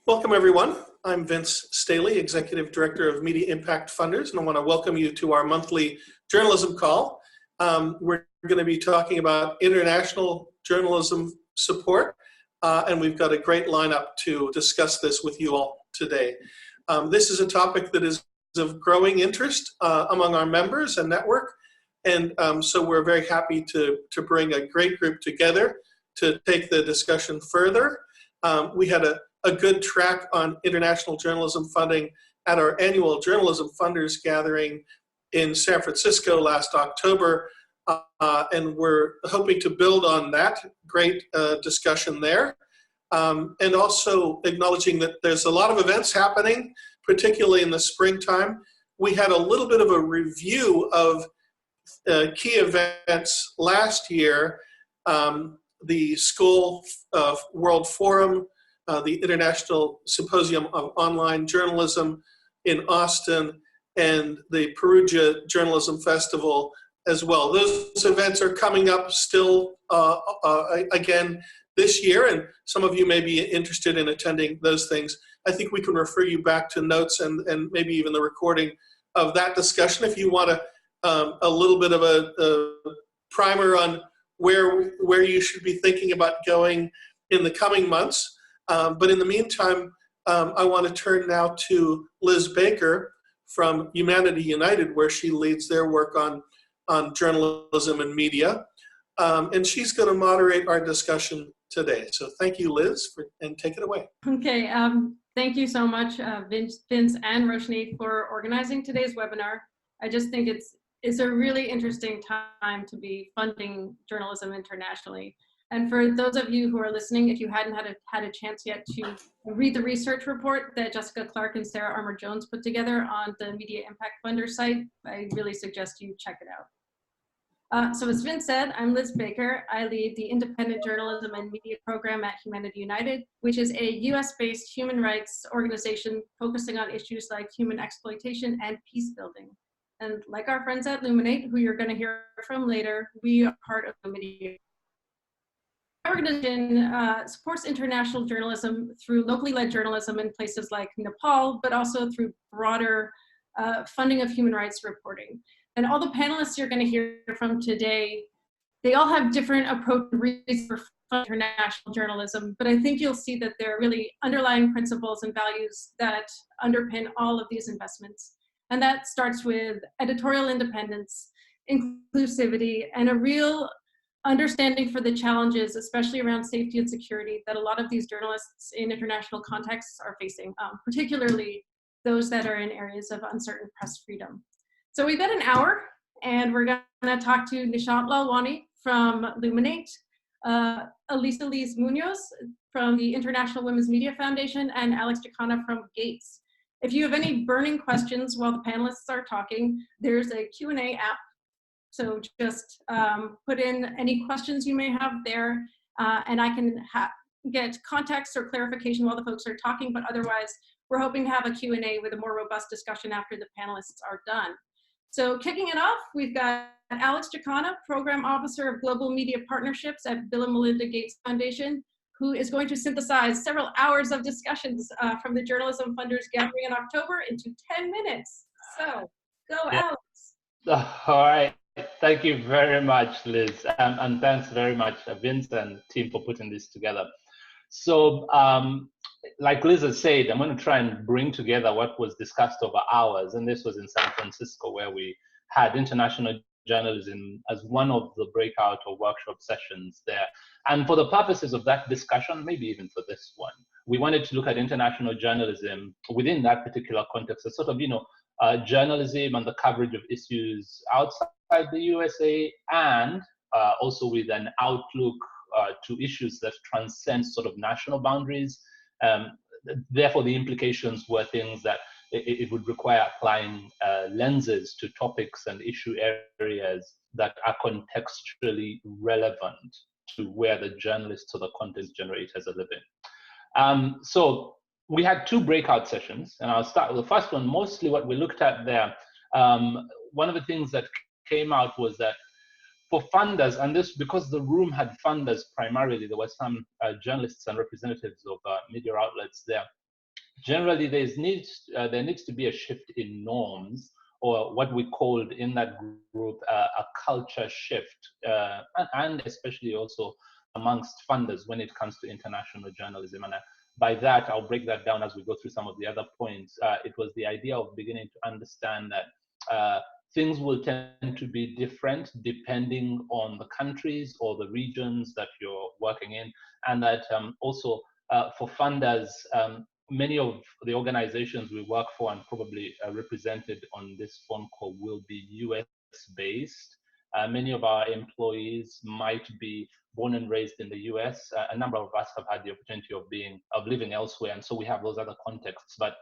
Welcome, everyone. I'm Vince Staley, Executive Director of Media Impact Funders, and I want to welcome you to our monthly journalism call. We're going to be talking about international journalism support, and we've got a great lineup to discuss this with you all today. This is a topic that is of growing interest among our members and network, and so we're very happy to bring a great group together to take the discussion further. We had a good track on international journalism funding at our annual Journalism Funders Gathering in San Francisco last October, and we're hoping to build on that great discussion there, and also acknowledging that there's a lot of events happening, particularly in the springtime. We had a little bit of a review of key events last year, the School World Forum, the International Symposium of Online Journalism in Austin, and the Perugia Journalism Festival as well. Those events are coming up still again this year, and some of you may be interested in attending those things. I think we can refer you back to notes and maybe even the recording of that discussion if you want a little bit of a primer on where you should be thinking about going in the coming months. But in the meantime, I want to turn now to Liz Baker from Humanity United, where she leads their work on journalism and media. And she's going to moderate our discussion today. So thank you, Liz, and take it away. Okay, thank you so much, Vince and Roshni, for organizing today's webinar. I just think it's a really interesting time to be funding journalism internationally. And for those of you who are listening, if you hadn't had a chance yet to read the research report that Jessica Clark and Sarah Armour-Jones put together on the Media Impact Funder site, I really suggest you check it out. So as Vince said, I'm Liz Baker. I lead the Independent Journalism and Media Program at Humanity United, which is a US-based human rights organization focusing on issues like human exploitation and peace building. And like our friends at Luminate, who you're going to hear from later, we are part of the Media. Our organization supports international journalism through locally led journalism in places like Nepal, but also through broader funding of human rights reporting. And all the panelists you're going to hear from today, they all have different approaches for international journalism, but I think you'll see that there are really underlying principles and values that underpin all of these investments. And that starts with editorial independence, inclusivity, and a real understanding for the challenges, especially around safety and security, that a lot of these journalists in international contexts are facing, particularly those that are in areas of uncertain press freedom. So we've got an hour, and we're going to talk to Nishant Lalwani from Luminate, Elisa Lees Muñoz from the International Women's Media Foundation, and Alex Jakana from Gates. If you have any burning questions while the panelists are talking, there's a Q&A app. So just put in any questions you may have there, and I can get context or clarification while the folks are talking, but otherwise, we're hoping to have a Q&A with a more robust discussion after the panelists are done. So kicking it off, we've got Alex Jakana, Program Officer of Global Media Partnerships at Bill Melinda Gates Foundation, who is going to synthesize several hours of discussions from the Journalism Funders Gathering in October into 10 minutes. So go, Alex. All right. Thank you very much, Liz, and thanks very much, Vince and team, for putting this together. So, like Liz has said, I'm going to try and bring together what was discussed over hours, and this was in San Francisco, where we had international journalism as one of the breakout or workshop sessions there. And for the purposes of that discussion, maybe even for this one, we wanted to look at international journalism within that particular context, as sort of, journalism and the coverage of issues outside the USA, and also with an outlook to issues that transcend sort of national boundaries. Therefore, the implications were things that it would require applying lenses to topics and issue areas that are contextually relevant to where the journalists or the content generators are living. So we had two breakout sessions, and I'll start with the first one. Mostly what we looked at there, one of the things that came out was that for funders, and this because the room had funders primarily, there were some journalists and representatives of media outlets there. generally there needs to be a shift in norms, or what we called in that group a culture shift, and especially also amongst funders when it comes to international journalism. And by that, I'll break that down as we go through some of the other points. It was the idea of beginning to understand that things will tend to be different depending on the countries or the regions that you're working in, and that also for funders, many of the organizations we work for and probably represented on this phone call will be US based. Many of our employees might be born and raised in the US. A number of us have had the opportunity of living elsewhere, and so we have those other contexts. But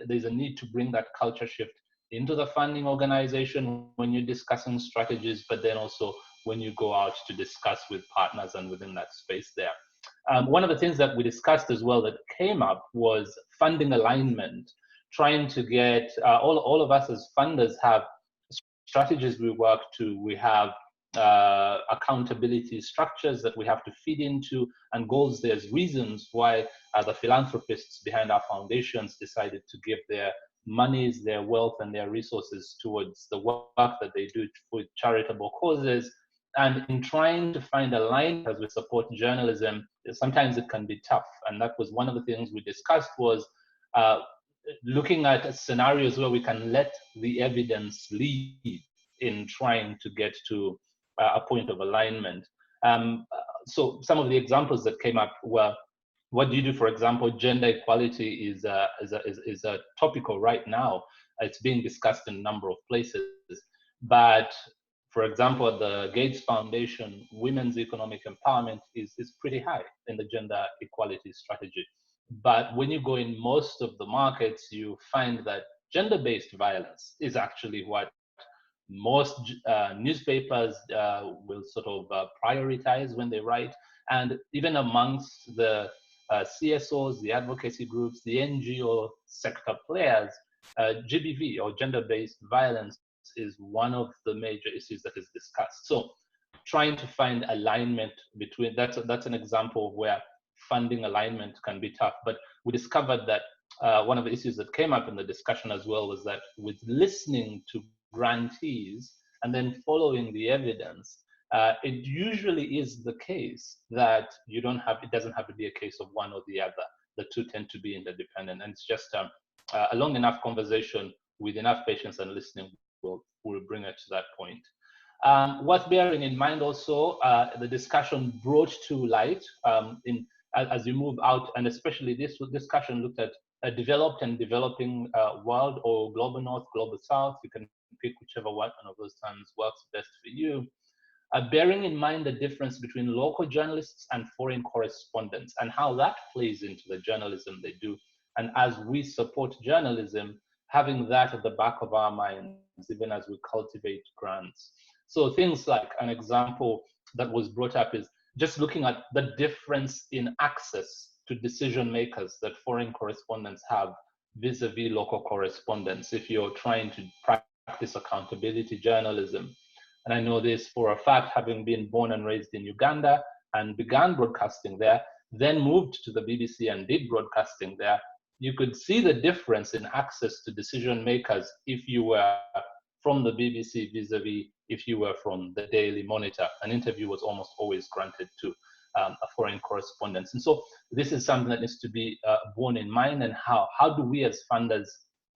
there's a need to bring that culture shift into the funding organization when you're discussing strategies, but then also when you go out to discuss with partners and within that space there. One of the things that we discussed as well that came up was funding alignment, trying to get all of us as funders have strategies we work to. We have accountability structures that we have to feed into, and goals. There's reasons why the philanthropists behind our foundations decided to give their monies, their wealth, and their resources towards the work that they do for charitable causes. And in trying to find alignment as we support journalism, sometimes it can be tough. And that was one of the things we discussed, was looking at scenarios where we can let the evidence lead in trying to get to a point of alignment. So some of the examples that came up were, what do you do? For example, gender equality is a topical right now. It's being discussed in a number of places. But for example, at the Gates Foundation, women's economic empowerment is pretty high in the gender equality strategy. But when you go in most of the markets, you find that gender-based violence is actually what most newspapers will sort of prioritize when they write. And even amongst the CSOs, the advocacy groups, the NGO sector players, GBV, or gender-based violence, is one of the major issues that is discussed. So trying to find alignment between, that's an example of where funding alignment can be tough. But we discovered that one of the issues that came up in the discussion as well was that with listening to grantees and then following the evidence, it usually is the case that it doesn't have to be a case of one or the other. The two tend to be interdependent, and it's just a long enough conversation with enough patience and listening will bring it to that point. Worth bearing in mind also, the discussion brought to light as you move out, and especially this discussion looked at a developed and developing world, or global north, global south. You can pick whichever one of those terms works best for you. Bearing in mind the difference between local journalists and foreign correspondents, and how that plays into the journalism they do. And as we support journalism, having that at the back of our minds, even as we cultivate grants. So things like, an example that was brought up is just looking at the difference in access to decision makers that foreign correspondents have vis-a-vis local correspondents if you're trying to practice accountability journalism. And I know this for a fact, having been born and raised in Uganda and began broadcasting there, then moved to the BBC and did broadcasting there. You could see the difference in access to decision makers if you were from the BBC vis-a-vis if you were from the Daily Monitor. An interview was almost always granted to a foreign correspondent. And so this is something that needs to be borne in mind, and how do we as funders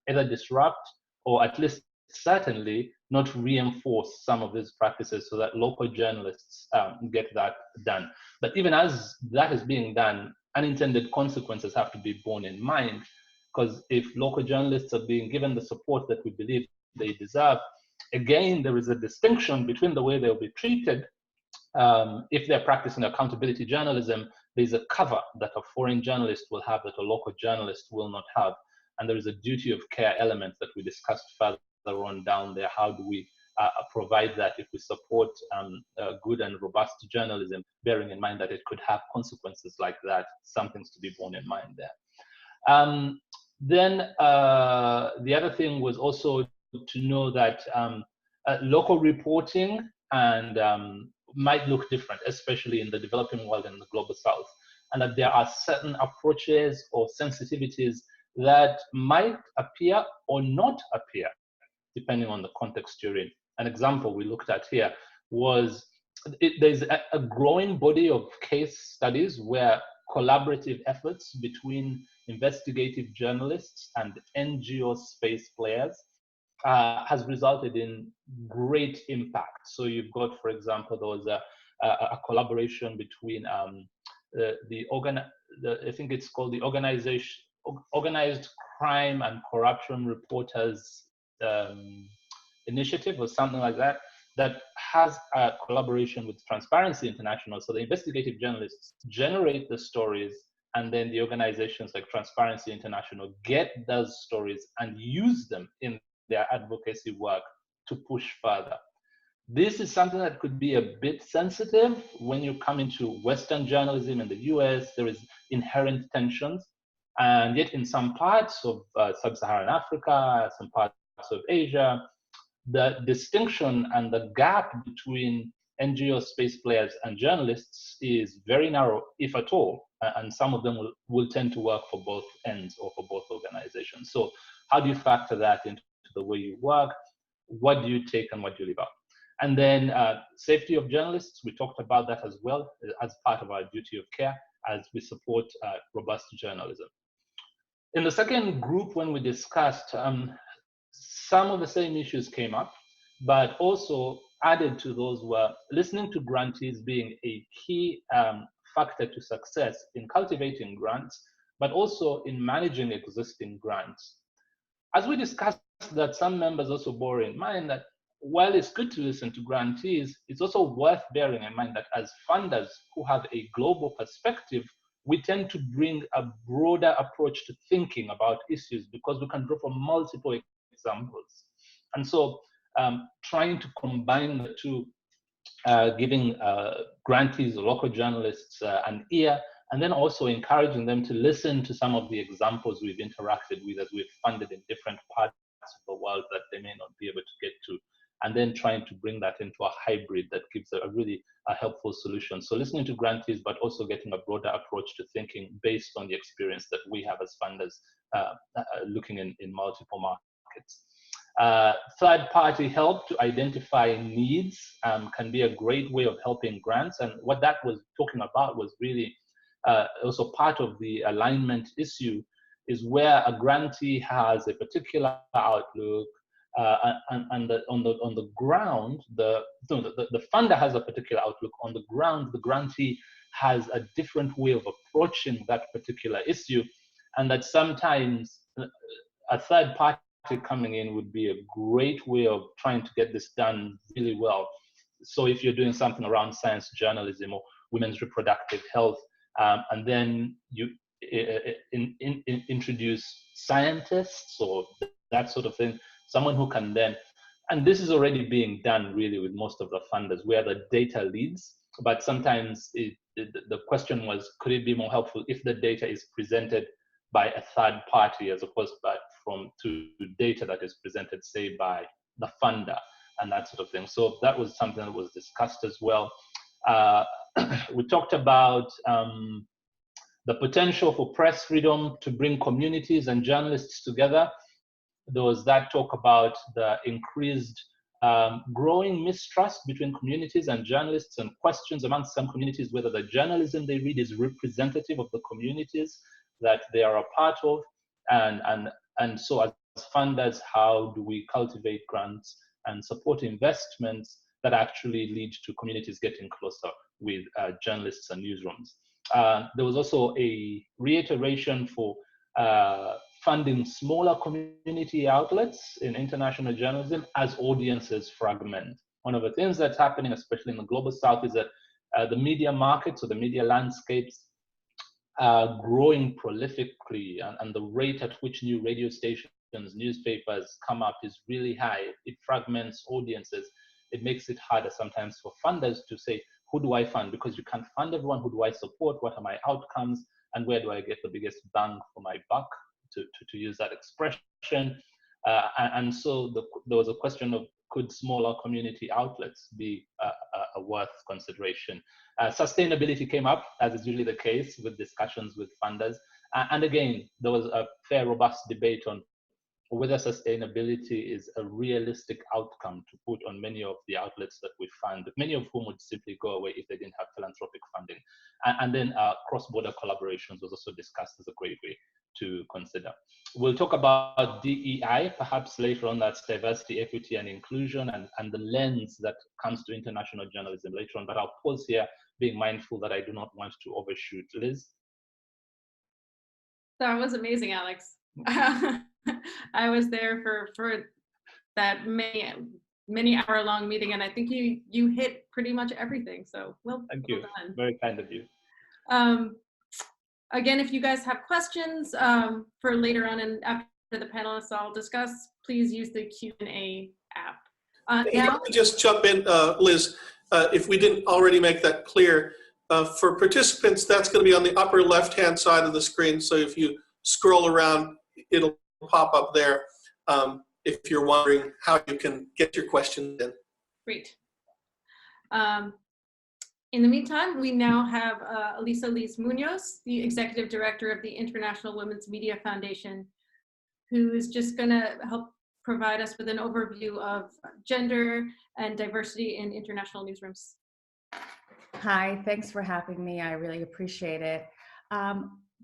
either disrupt or at least certainly not reinforce some of these practices so that local journalists get that done. But even as that is being done, unintended consequences have to be borne in mind, because if local journalists are being given the support that we believe they deserve, again, there is a distinction between the way they'll be treated. If they're practicing accountability journalism, there's a cover that a foreign journalist will have that a local journalist will not have. And there is a duty of care element that we discussed further on down there. How do we provide that if we support good and robust journalism, bearing in mind that it could have consequences like that? Some things to be borne in mind there. Then the other thing was also to know that local reporting and might look different, especially in the developing world and the global south. and that there are certain approaches or sensitivities that might appear or not appear, depending on the context you're in. An example we looked at here was there's a growing body of case studies where collaborative efforts between investigative journalists and NGO space players has resulted in great impact. So you've got, for example, there was a collaboration between I think it's called the Organized Crime and Corruption Reporters Initiative or something like that, that has a collaboration with Transparency International. So the investigative journalists generate the stories, and then the organizations like Transparency International get those stories and use them in their advocacy work to push further. This is something that could be a bit sensitive when you come into Western journalism in the US. There is inherent tensions, and yet in some parts of sub-Saharan Africa, some parts of Asia, the distinction and the gap between NGO space players and journalists is very narrow, if at all, and some of them will tend to work for both ends or for both organizations. So how do you factor that into the way you work? What do you take and what do you leave out? And then safety of journalists, we talked about that as well as part of our duty of care as we support robust journalism. In the second group, when we discussed, some of the same issues came up, but also added to those were listening to grantees being a key factor to success in cultivating grants, but also in managing existing grants. As we discussed that, some members also bore in mind that while it's good to listen to grantees, it's also worth bearing in mind that as funders who have a global perspective, we tend to bring a broader approach to thinking about issues because we can draw from multiple examples. And so trying to combine the two, giving grantees, local journalists an ear, and then also encouraging them to listen to some of the examples we've interacted with as we've funded in different parts of the world that they may not be able to get to, and then trying to bring that into a hybrid that gives a really helpful solution. So listening to grantees, but also getting a broader approach to thinking based on the experience that we have as funders looking in multiple markets. Third-party help to identify needs can be a great way of helping grants. And what that was talking about was really also part of the alignment issue, is where a grantee has a particular outlook, and on the ground, the funder has a particular outlook. On the ground, the grantee has a different way of approaching that particular issue, and that sometimes a third party coming in would be a great way of trying to get this done really well. So if you're doing something around science journalism or women's reproductive health, and then you introduce scientists or that sort of thing, someone who can then, and this is already being done really with most of the funders, where the data leads, but sometimes the question was, could it be more helpful if the data is presented by a third party as opposed to data that is presented, say, by the funder and that sort of thing. So that was something that was discussed as well. We talked about the potential for press freedom to bring communities and journalists together. There was that talk about the increased growing mistrust between communities and journalists, and questions amongst some communities whether the journalism they read is representative of the communities that they are a part of. And so as funders, how do we cultivate grants and support investments that actually lead to communities getting closer with journalists and newsrooms? There was also a reiteration for funding smaller community outlets in international journalism as audiences fragment. One of the things that's happening, especially in the global south, is that the media markets or the media landscapes are growing prolifically, and the rate at which new radio stations, newspapers come up is really high. It fragments audiences. It makes it harder sometimes for funders to say, who do I fund? Because you can't fund everyone. Who do I support? What are my outcomes? And where do I get the biggest bang for my buck, to use that expression? And so there was a question of could smaller community outlets be a worth consideration? Sustainability came up, as is usually the case with discussions with funders. And again, there was a fair, robust debate on whether sustainability is a realistic outcome to put on many of the outlets that we fund, many of whom would simply go away if they didn't have philanthropic funding. And then cross-border collaborations was also discussed as a great way to consider. We'll talk about DEI, perhaps later on. That's diversity, equity, and inclusion, and the lens that comes to international journalism later on. But I'll pause here, being mindful that I do not want to overshoot. Liz? That was amazing, Alex. I was there for that many hour-long meeting, and I think you hit pretty much everything. So Thank you. Well done. Very kind of you. Again, if you guys have questions for later on and after the panelists all discuss, please use the Q&A app. If I could just jump in, Liz, if we didn't already make that clear, for participants, that's going to be on the upper left-hand side of the screen. So if you scroll around, it'll pop up there if you're wondering how you can get your questions in. Great. In the meantime, we now have Elisa Lees Muñoz, the Executive Director of the International Women's Media Foundation, who is just going to help provide us with an overview of gender and diversity in international newsrooms. Hi, thanks for having me. I really appreciate it.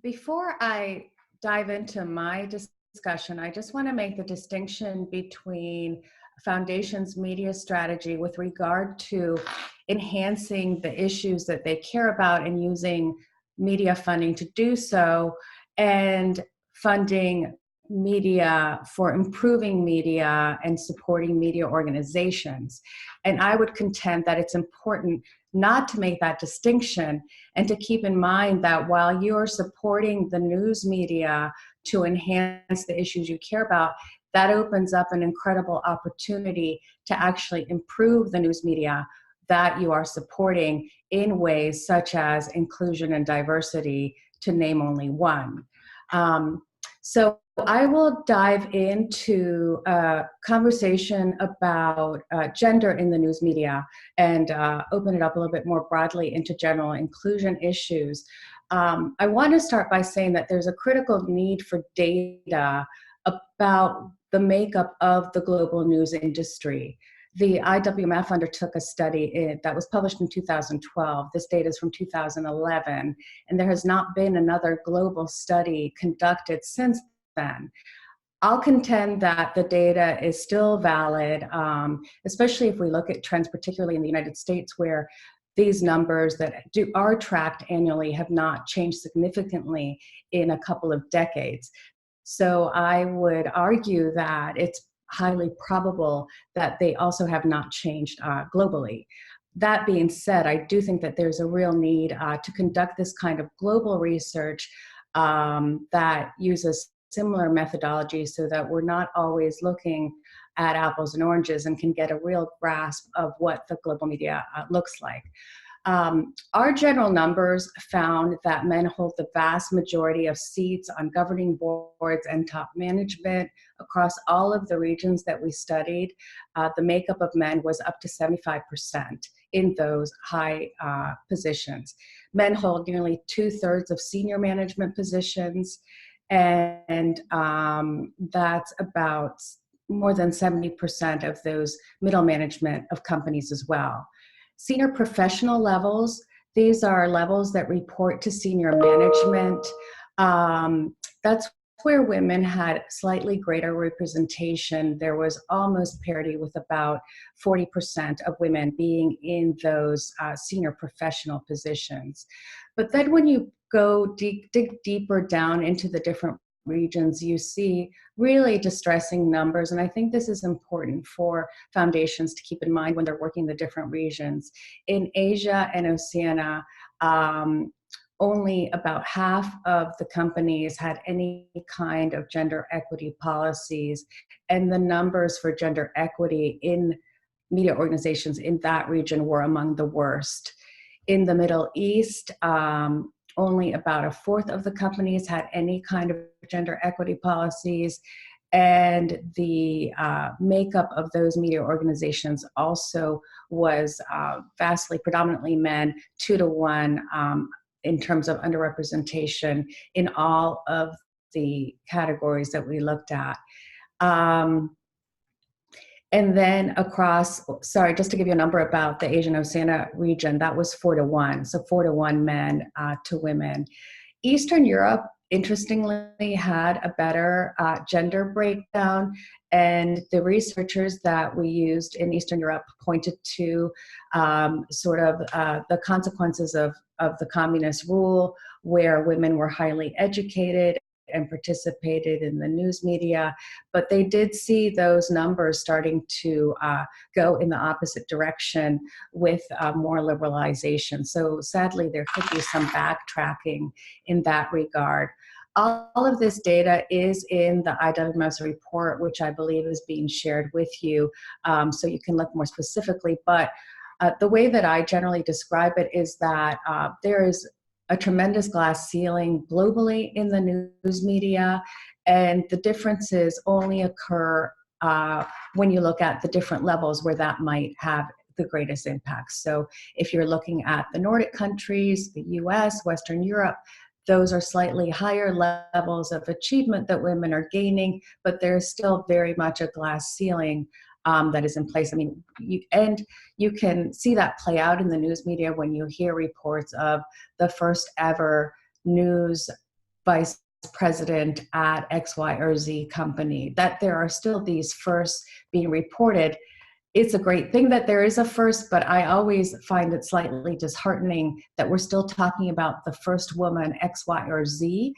Before I dive into my discussion, I just want to make the distinction between Foundation's media strategy with regard to enhancing the issues that they care about and using media funding to do so, and funding media for improving media and supporting media organizations. And I would contend that it's important not to make that distinction, and to keep in mind that while you're supporting the news media to enhance the issues you care about, that opens up an incredible opportunity to actually improve the news media that you are supporting in ways such as inclusion and diversity, to name only one. So I will dive into a conversation about gender in the news media and open it up a little bit more broadly into general inclusion issues. I want to start by saying that there's a critical need for data about the makeup of the global news industry. The IWMF undertook a study that was published in 2012. This data is from 2011, and there has not been another global study conducted since then. I'll contend that the data is still valid, especially if we look at trends, particularly in the United States, where these numbers that are tracked annually have not changed significantly in a couple of decades. So I would argue that it's highly probable that they also have not changed globally. That being said, I do think that there's a real need to conduct this kind of global research that uses similar methodologies, so that we're not always looking at apples and oranges and can get a real grasp of what the global media looks like. Our general numbers found that men hold the vast majority of seats on governing boards and top management across all of the regions that we studied. The makeup of men was up to 75% in those high positions. Men hold nearly 2/3 of senior management positions, and that's about more than 70% of those middle management of companies as well. Senior professional levels, these are levels that report to senior management. That's where women had slightly greater representation. There was almost parity, with about 40% of women being in those senior professional positions. But then when you go dig deeper down into the different regions, you see really distressing numbers. And I think this is important for foundations to keep in mind when they're working the different regions. In Asia and Oceania, only about half of the companies had any kind of gender equity policies. And the numbers for gender equity in media organizations in that region were among the worst. In the Middle East, only about 1/4 of the companies had any kind of gender equity policies. And the makeup of those media organizations also was vastly, predominantly men, 2-to-1 in terms of underrepresentation in all of the categories that we looked at. And then across, sorry, just to give you a number about the Asian Oceania region, that was 4-to-1, so 4-to-1 men to women. Eastern Europe, interestingly, had a better gender breakdown, and the researchers that we used in Eastern Europe pointed to the consequences of the communist rule, where women were highly educated and participated in the news media, but they did see those numbers starting to go in the opposite direction with more liberalization. So sadly, there could be some backtracking in that regard. All of this data is in the IWMS report, which I believe is being shared with you, so you can look more specifically. But the way that I generally describe it is that there is a tremendous glass ceiling globally in the news media, and the differences only occur when you look at the different levels where that might have the greatest impact. So if you're looking at the Nordic countries, the US, Western Europe, those are slightly higher levels of achievement that women are gaining, but there's still very much a glass ceiling that is in place. I mean, you can see that play out in the news media when you hear reports of the first ever news vice president at X, Y, or Z company, that there are still these firsts being reported. It's a great thing that there is a first, but I always find it slightly disheartening that we're still talking about the first woman X, Y, or Z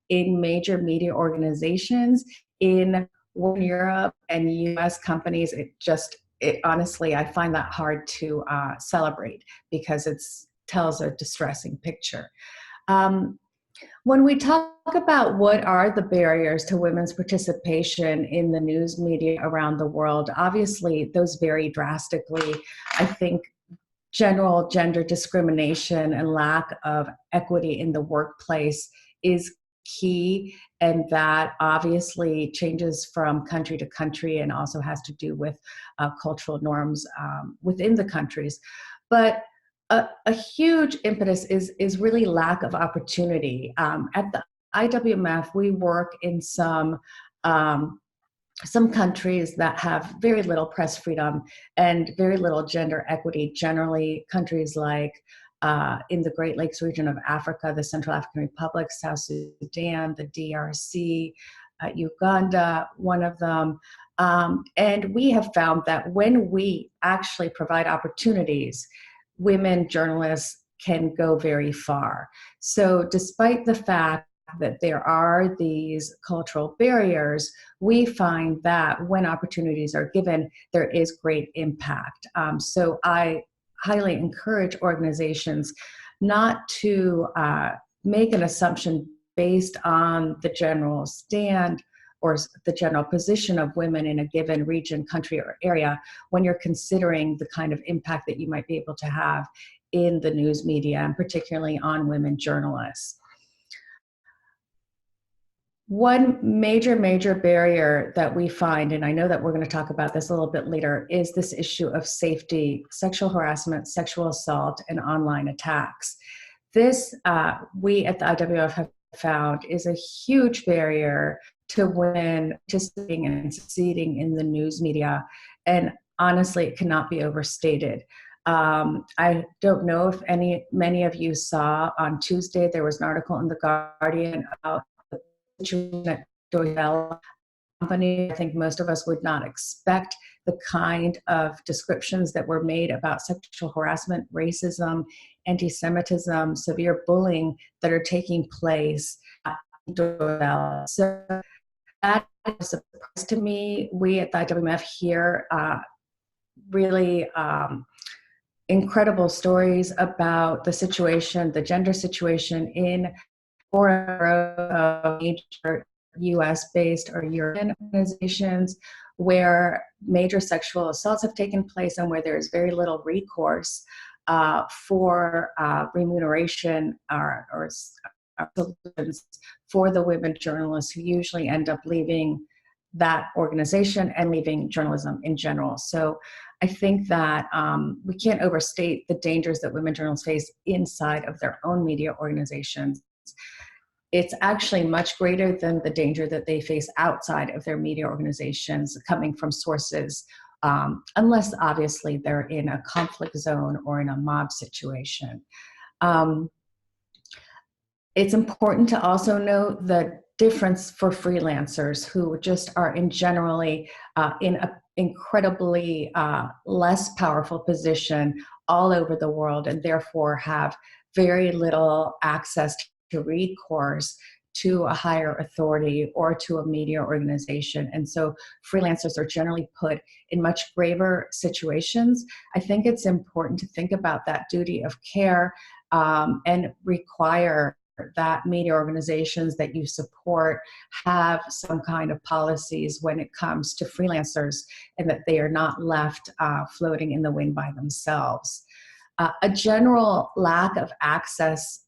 in major media organizations in Europe and US companies. Honestly, I find that hard to celebrate because it tells a distressing picture. When we talk about what are the barriers to women's participation in the news media around the world, obviously those vary drastically. I think general gender discrimination and lack of equity in the workplace is key, and that obviously changes from country to country and also has to do with cultural norms within the countries. But a huge impetus is really lack of opportunity. At the IWMF, we work in some countries that have very little press freedom and very little gender equity. Generally, countries like in the Great Lakes region of Africa, the Central African Republic, South Sudan, the DRC, Uganda, one of them. And we have found that when we actually provide opportunities, women journalists can go very far. So despite the fact that there are these cultural barriers, we find that when opportunities are given, there is great impact. So I highly encourage organizations not to make an assumption based on the general stand or the general position of women in a given region, country, or area when you're considering the kind of impact that you might be able to have in the news media, and particularly on women journalists. One major barrier that we find, and I know that we're going to talk about this a little bit later, is this issue of safety, sexual harassment, sexual assault, and online attacks. This, we at the IWF have found, is a huge barrier to women participating and succeeding in the news media. And honestly, it cannot be overstated. I don't know if many of you saw on Tuesday, there was an article in The Guardian about the situation at Deutsche Welle company. I think most of us would not expect the kind of descriptions that were made about sexual harassment, racism, anti-Semitism, severe bullying that are taking place at Deutsche Welle. So that is a surprise to me. We at the IWMF hear really incredible stories about the situation, the gender situation in major US-based or European organizations where major sexual assaults have taken place and where there is very little recourse for remuneration or solutions for the women journalists who usually end up leaving that organization and leaving journalism in general. So I think that we can't overstate the dangers that women journalists face inside of their own media organizations. It's actually much greater than the danger that they face outside of their media organizations coming from sources, unless obviously they're in a conflict zone or in a mob situation. It's important to also note the difference for freelancers who just are in generally in an incredibly less powerful position all over the world, and therefore have very little access to recourse to a higher authority or to a media organization. And so freelancers are generally put in much graver situations. I think it's important to think about that duty of care and require that media organizations that you support have some kind of policies when it comes to freelancers, and that they are not left floating in the wind by themselves. A general lack of access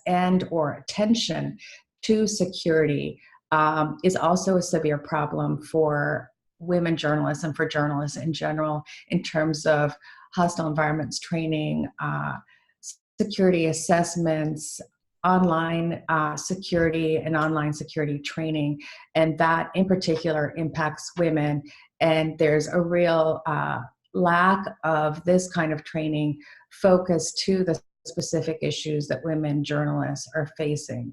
and or attention to security is also a severe problem for women journalists and for journalists in general, in terms of hostile environments training, security assessments, online security and online security training, and that in particular impacts women. And there's a real lack of this kind of training focused to the specific issues that women journalists are facing.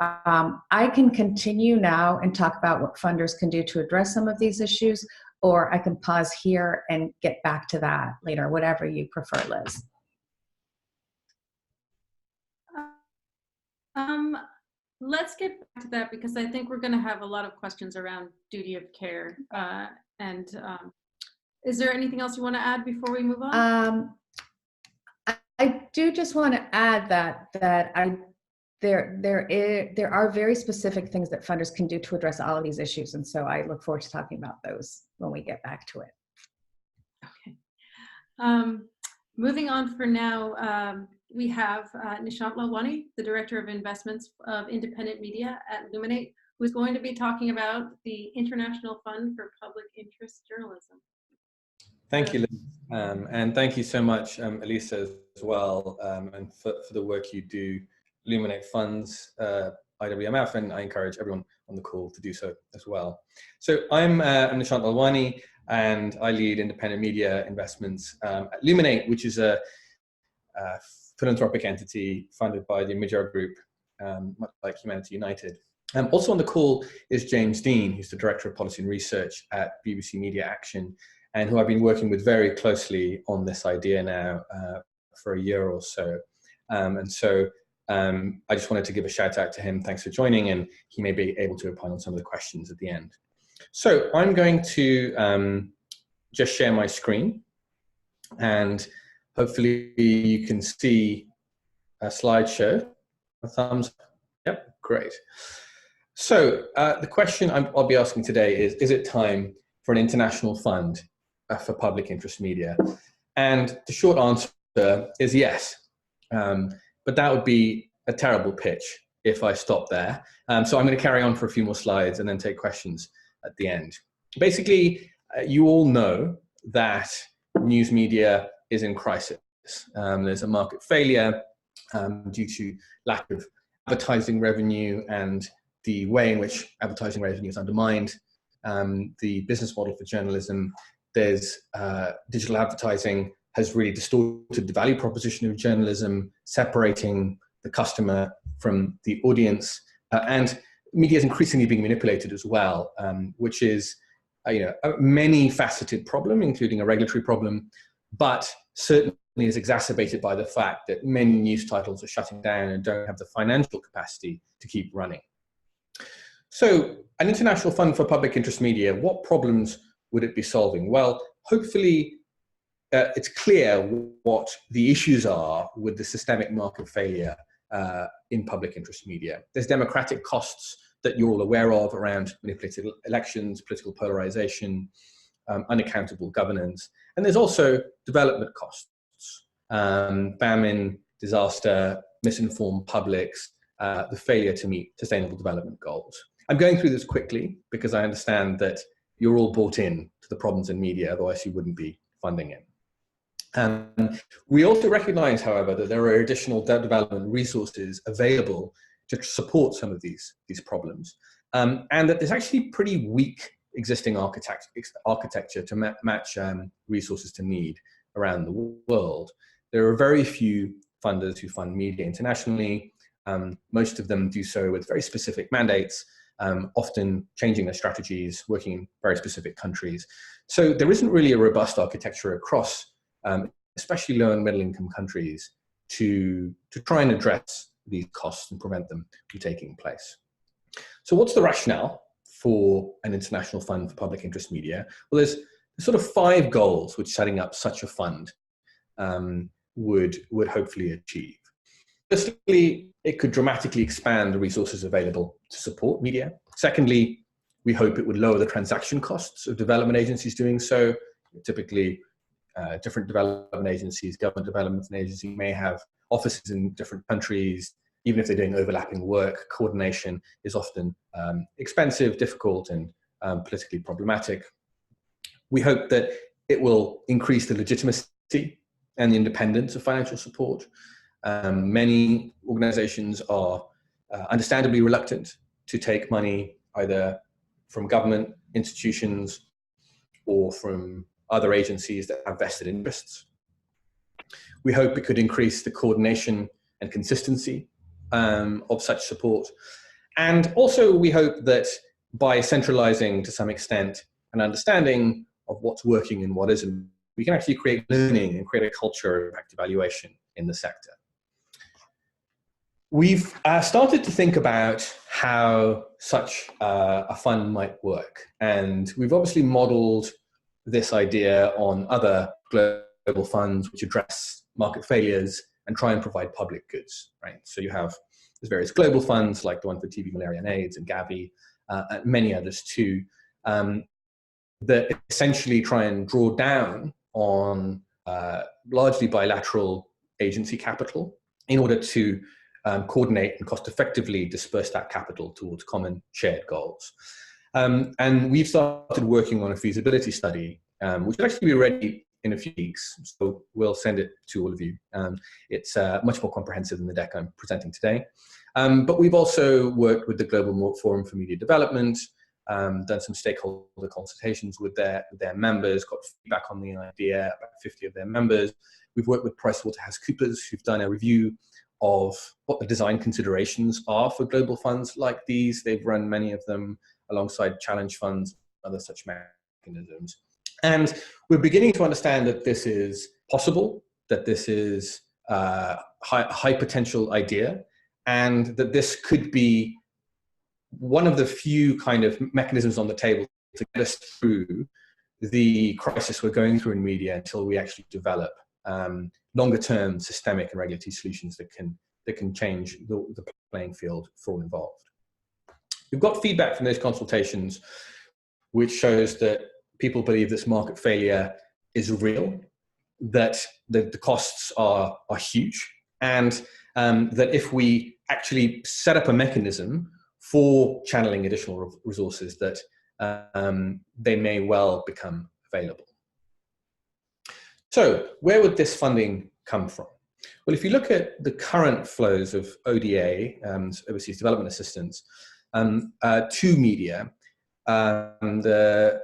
I can continue now and talk about what funders can do to address some of these issues, or I can pause here and get back to that later, whatever you prefer, Liz. Let's get back to that, because I think we're going to have a lot of questions around duty of care. Is there anything else you want to add before we move on? I do just want to add that there are very specific things that funders can do to address all of these issues, and so I look forward to talking about those when we get back to it. Okay. Moving on for now, we have Nishant Lalwani, the Director of Investments of Independent Media at Luminate, who's going to be talking about the International Fund for Public Interest Journalism. Thank you, Liz. And thank you so much, Elisa, as well, and for the work you do. Luminate funds IWMF, and I encourage everyone on the call to do so as well. So I'm Nishant Lalwani, and I lead independent media investments at Luminate, which is a philanthropic entity funded by the Midjar Group, much like Humanity United. Also on the call is James Dean, who's the Director of Policy and Research at BBC Media Action, and who I've been working with very closely on this idea now for a year or so. I just wanted to give a shout out to him. Thanks for joining, and he may be able to opine on some of the questions at the end. So I'm going to just share my screen, and hopefully you can see a slideshow. A thumbs up. Yep, great. So the question I'll be asking today is it time for an international fund for public interest media? And the short answer is yes. But that would be a terrible pitch if I stop there. So I'm going to carry on for a few more slides and then take questions at the end. Basically, you all know that news media is in crisis. There's a market failure due to lack of advertising revenue and the way in which advertising revenue is undermined. The business model for journalism, there's digital advertising has really distorted the value proposition of journalism, separating the customer from the audience, and media is increasingly being manipulated as well, which is a many-faceted problem, including a regulatory problem, but certainly is exacerbated by the fact that many news titles are shutting down and don't have the financial capacity to keep running. So, an international fund for public interest media, what problems would it be solving? Well, hopefully, it's clear what the issues are with the systemic market failure in public interest media. There's democratic costs that you're all aware of around manipulated elections, political polarization, unaccountable governance. And there's also development costs, famine, disaster, misinformed publics, the failure to meet sustainable development goals. I'm going through this quickly because I understand that you're all bought in to the problems in media, otherwise you wouldn't be funding it. We also recognize, however, that there are additional development resources available to support some of these problems, and that there's actually pretty weak existing architecture to match resources to need around the world. There are very few funders who fund media internationally. Most of them do so with very specific mandates, often changing their strategies, working in very specific countries. So there isn't really a robust architecture across, especially low and middle income countries, to try and address these costs and prevent them from taking place. So what's the rationale for an international fund for public interest media? Well, there's sort of 5 goals which setting up such a fund would hopefully achieve. Firstly, it could dramatically expand the resources available to support media. Secondly, we hope it would lower the transaction costs of development agencies doing so. Typically, different development agencies, government development agencies may have offices in different countries. Even if they're doing overlapping work, coordination is often expensive, difficult, and politically problematic. We hope that it will increase the legitimacy and the independence of financial support. Many organizations are understandably reluctant to take money either from government institutions or from other agencies that have vested interests. We hope it could increase the coordination and consistency of such support. And also we hope that by centralizing to some extent an understanding of what's working and what isn't, we can actually create learning and create a culture of impact evaluation in the sector. We've started to think about how such a fund might work. And we've obviously modeled this idea on other global funds which address market failures and try and provide public goods, right? So there's various global funds like the one for TB, malaria and AIDS and Gavi, and many others too, that essentially try and draw down on largely bilateral agency capital in order to coordinate and cost effectively disperse that capital towards common shared goals. And we've started working on a feasibility study, which will actually be ready in a few weeks. So we'll send it to all of you. It's much more comprehensive than the deck I'm presenting today. But we've also worked with the Global Forum for Media Development, done some stakeholder consultations with their members, got feedback on the idea, about 50 of their members. We've worked with PricewaterhouseCoopers, who've done a review of what the design considerations are for global funds like these. They've run many of them alongside challenge funds, other such mechanisms. And we're beginning to understand that this is possible, that this is a high potential idea, and that this could be one of the few kind of mechanisms on the table to get us through the crisis we're going through in media until we actually develop longer term systemic and regulatory solutions that can change the playing field for all involved. We've got feedback from those consultations which shows that people believe this market failure is real, that the costs are huge, and that if we actually set up a mechanism for channeling additional resources, that they may well become available. So where would this funding come from? Well, if you look at the current flows of ODA, overseas development assistance, to media, the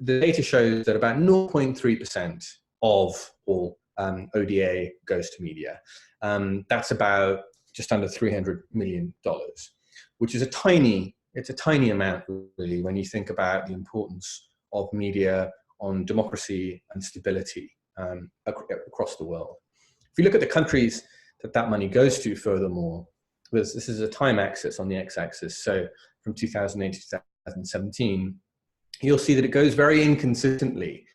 data shows that about 0.3% of all ODA goes to media. That's about just under $300 million, which is a tiny amount really when you think about the importance of media on democracy and stability across the world. If you look at the countries that money goes to, furthermore, this is a time axis on the x-axis, so from 2008 to 2017, you'll see that it goes very inconsistently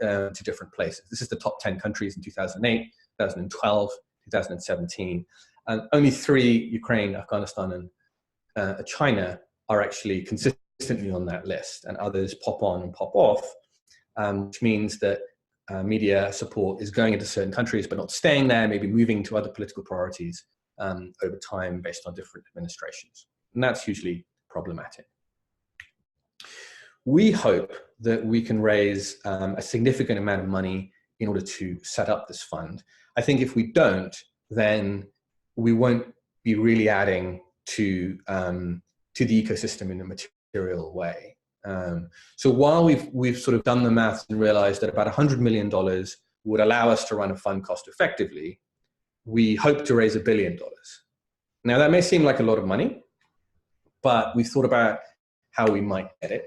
to different places. This is the top 10 countries in 2008, 2012, 2017, and only 3, Ukraine, Afghanistan, and China, are actually consistently on that list, and others pop on and pop off, which means that media support is going into certain countries but not staying there, maybe moving to other political priorities over time based on different administrations. And that's hugely problematic. We hope that we can raise a significant amount of money in order to set up this fund. I think if we don't, then we won't be really adding to the ecosystem in a material way. So while we've sort of done the maths and realized that about $100 million would allow us to run a fund cost effectively, we hope to raise $1 billion. Now that may seem like a lot of money, but we've thought about how we might get it.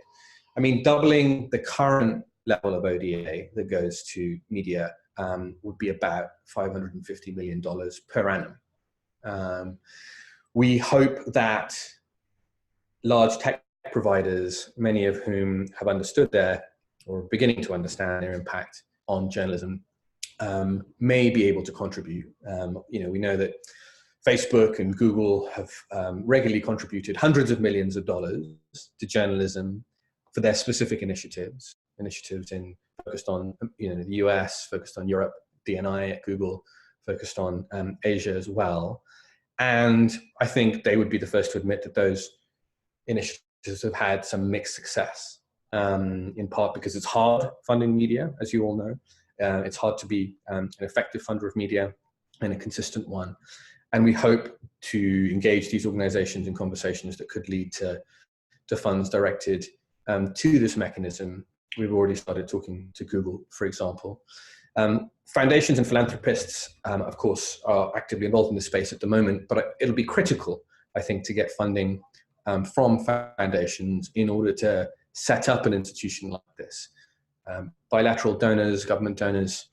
I mean, doubling the current level of ODA that goes to media would be about $550 million per annum. We hope that large tech providers, many of whom have understood or beginning to understand their impact on journalism, may be able to contribute. We know that Facebook and Google have regularly contributed hundreds of millions of dollars to journalism for their specific initiatives focused on the US, focused on Europe, D&I at Google, focused on Asia as well. And I think they would be the first to admit that those initiatives have had some mixed success, in part because it's hard funding media, as you all know. It's hard to be an effective funder of media and a consistent one. And we hope to engage these organizations in conversations that could lead to funds directed to this mechanism. We've already started talking to Google, for example. Foundations and philanthropists, of course, are actively involved in this space at the moment, but it'll be critical, I think, to get funding from foundations in order to set up an institution like this. Bilateral donors, government donors,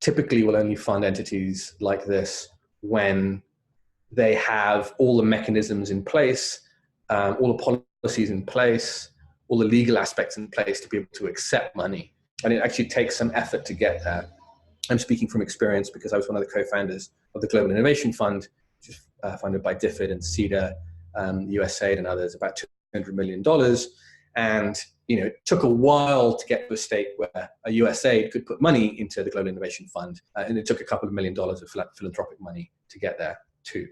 typically will only fund entities like this when they have all the mechanisms in place, all the policies in place, all the legal aspects in place to be able to accept money. And it actually takes some effort to get there. I'm speaking from experience because I was one of the co-founders of the Global Innovation Fund, which is funded by DFID and CEDA, USAID and others, about $200 million. And it took a while to get to a state where a USAID could put money into the Global Innovation Fund. And it took a couple of $1 million of philanthropic money to get there too.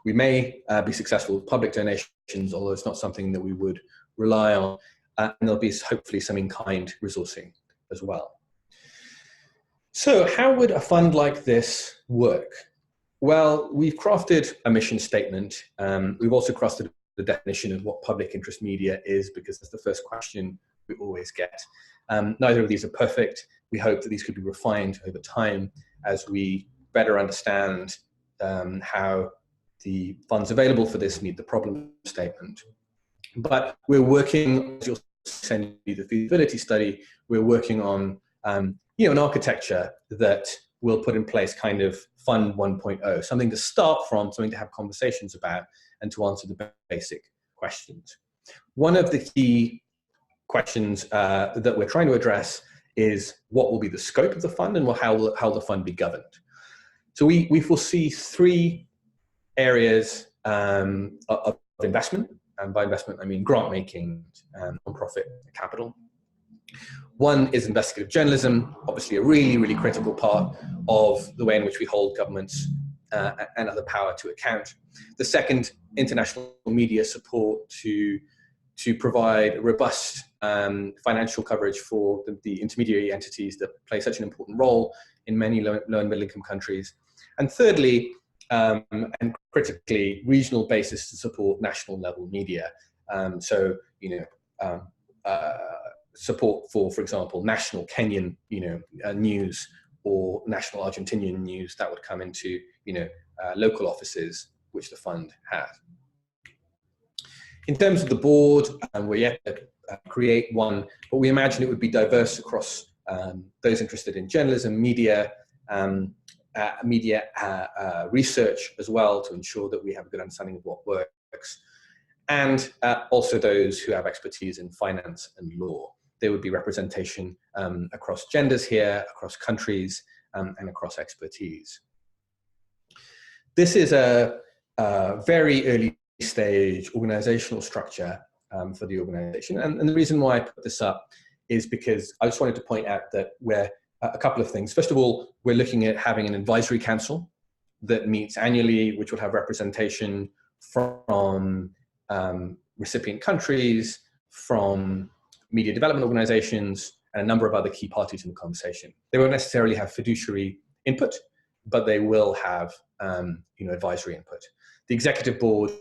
We may be successful with public donations, although it's not something that we would rely on. And there'll be hopefully some in-kind resourcing as well. So how would a fund like this work? Well, we've crafted a mission statement. We've also crafted the definition of what public interest media is, because that's the first question we always get. Neither of these are perfect. We hope that these could be refined over time as we better understand how the funds available for this meet the problem statement. But we're working, as you'll send you the feasibility study, we're working on an architecture that will put in place kind of Fund 1.0, something to start from, something to have conversations about, and to answer the basic questions. One of the key questions that we're trying to address is what will be the scope of the fund and how will the fund be governed. So we foresee three areas of investment, and by investment I mean grant making and nonprofit capital. One is investigative journalism, obviously a really, really critical part of the way in which we hold governments and other power to account. The second, international media support to provide robust financial coverage for the intermediary entities that play such an important role in many low and middle income countries. And thirdly, and critically, regional basis to support national level media. Support for example, national Kenyan, news, or national Argentinian news that would come into, local offices, which the fund has. In terms of the board, we're yet to create one, but we imagine it would be diverse across those interested in journalism, media research as well, to ensure that we have a good understanding of what works, and also those who have expertise in finance and law. There would be representation across genders here, across countries, and across expertise. This is a very early stage organizational structure for the organization. And the reason why I put this up is because I just wanted to point out that we're a couple of things. First of all, we're looking at having an advisory council that meets annually, which will have representation from recipient countries, from media development organizations, and a number of other key parties in the conversation. They won't necessarily have fiduciary input, but they will have advisory input. The executive board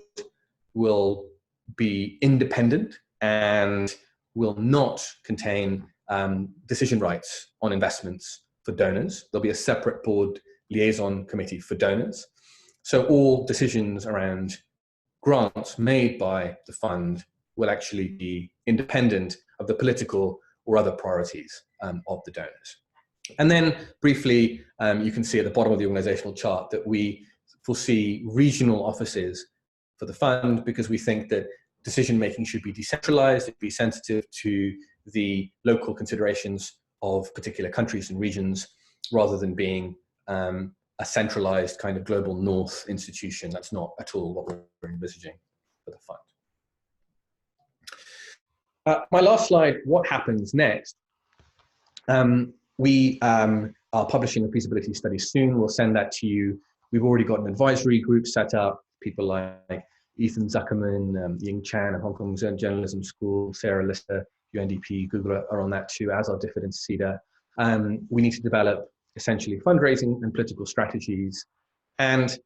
will be independent and will not contain decision rights on investments for donors. There'll be a separate board liaison committee for donors. So all decisions around grants made by the fund will actually be independent of the political or other priorities of the donors. And then briefly, you can see at the bottom of the organizational chart that we foresee regional offices for the fund, because we think that decision-making should be decentralized, be sensitive to the local considerations of particular countries and regions, rather than being a centralized kind of global north institution. That's not at all what we're envisaging for the fund. My last slide, what happens next? We are publishing a feasibility study soon. We'll send that to you. We've already got an advisory group set up, people like Ethan Zuckerman, Ying Chan of Hong Kong Journalism School, Sarah Lister, UNDP, Google are on that too, as are DFID and CEDA. We need to develop essentially fundraising and political strategies. And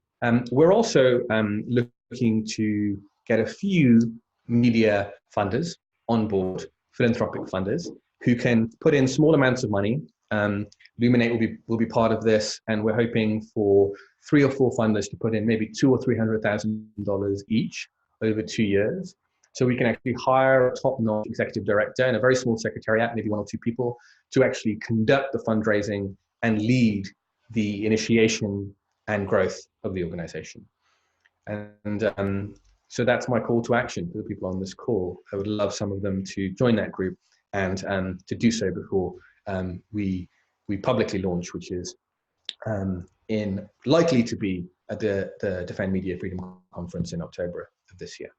we're also looking to get a few media funders on board, philanthropic funders, who can put in small amounts of money. Luminate will be part of this, and we're hoping for 3 or 4 funders to put in maybe $200,000 or $300,000 each over 2 years. So we can actually hire a top-notch executive director and a very small secretariat, maybe 1 or 2 people, to actually conduct the fundraising and lead the initiation and growth of the organization. And so that's my call to action for the people on this call. I would love some of them to join that group and to do so before we publicly launch, which is likely to be at the Defend Media Freedom Conference in October of this year.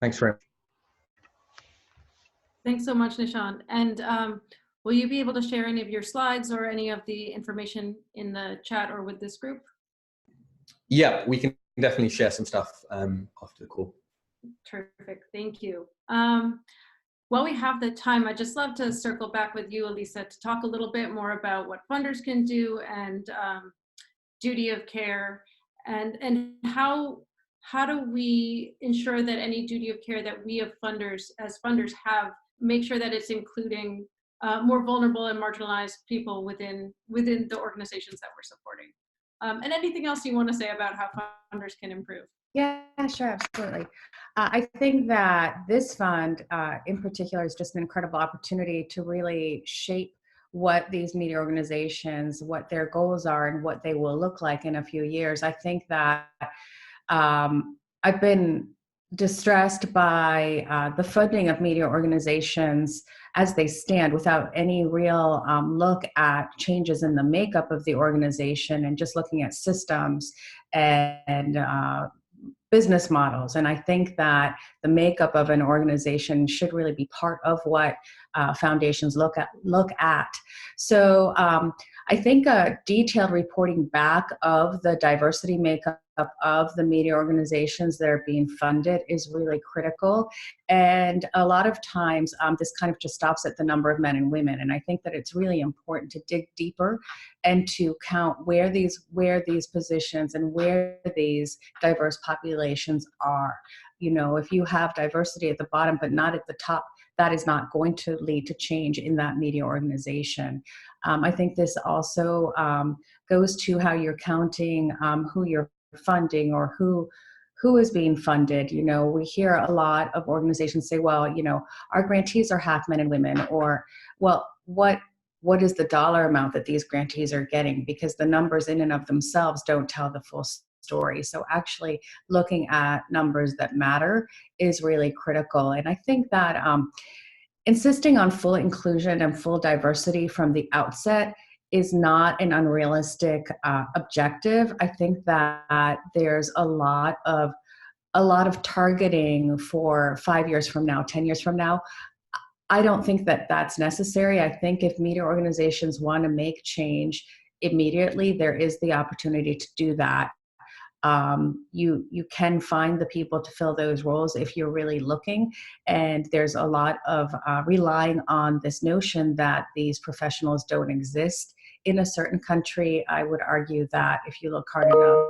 Thanks very much. Thanks so much, Nishant. And will you be able to share any of your slides or any of the information in the chat or with this group? Yeah, we can definitely share some stuff after the call. Terrific, thank you. While we have the time, I'd just love to circle back with you, Elisa, to talk a little bit more about what funders can do and duty of care, and how do we ensure that any duty of care that we as funders have, make sure that it's including more vulnerable and marginalized people within the organizations that we're supporting. And anything else you want to say about how funders can improve? Yeah, sure, absolutely. I think that this fund in particular is just an incredible opportunity to really shape what these media organizations, what their goals are, and what they will look like in a few years. I think that I've been distressed by the funding of media organizations as they stand, without any real look at changes in the makeup of the organization, and just looking at systems and business models. And I think that the makeup of an organization should really be part of what foundations look at. So I think a detailed reporting back of the diversity makeup of the media organizations that are being funded is really critical. And a lot of times this kind of just stops at the number of men and women. And I think that it's really important to dig deeper and to count where these positions and where these diverse populations are. You know, if you have diversity at the bottom but not at the top, that is not going to lead to change in that media organization. I think this also goes to how you're counting who you're funding or who is being funded. You know, we hear a lot of organizations say, well, you know, our grantees are half men and women, or, well, what is the dollar amount that these grantees are getting? Because the numbers in and of themselves don't tell the full story. So actually looking at numbers that matter is really critical. And I think that insisting on full inclusion and full diversity from the outset is not an unrealistic objective. I think that there's a lot of targeting for 5 years from now, 10 years from now. I don't think that that's necessary. I think if media organizations want to make change, immediately, there is the opportunity to do that. You can find the people to fill those roles if you're really looking. And there's a lot of relying on this notion that these professionals don't exist in a certain country. I would argue that if you look hard enough,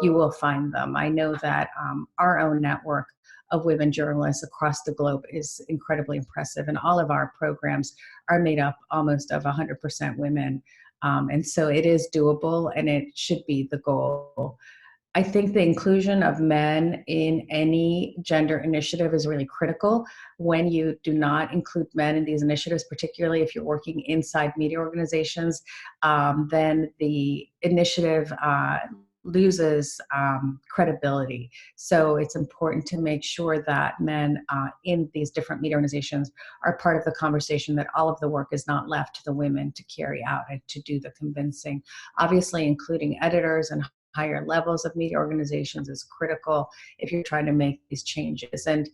you will find them. I know that our own network of women journalists across the globe is incredibly impressive, and all of our programs are made up almost of 100% women. And so it is doable, and it should be the goal. I think the inclusion of men in any gender initiative is really critical. When you do not include men in these initiatives, particularly if you're working inside media organizations, then the initiative loses credibility. So it's important to make sure that men in these different media organizations are part of the conversation, that all of the work is not left to the women to carry out and to do the convincing. Obviously, including editors and higher levels of media organizations is critical if you're trying to make these changes. And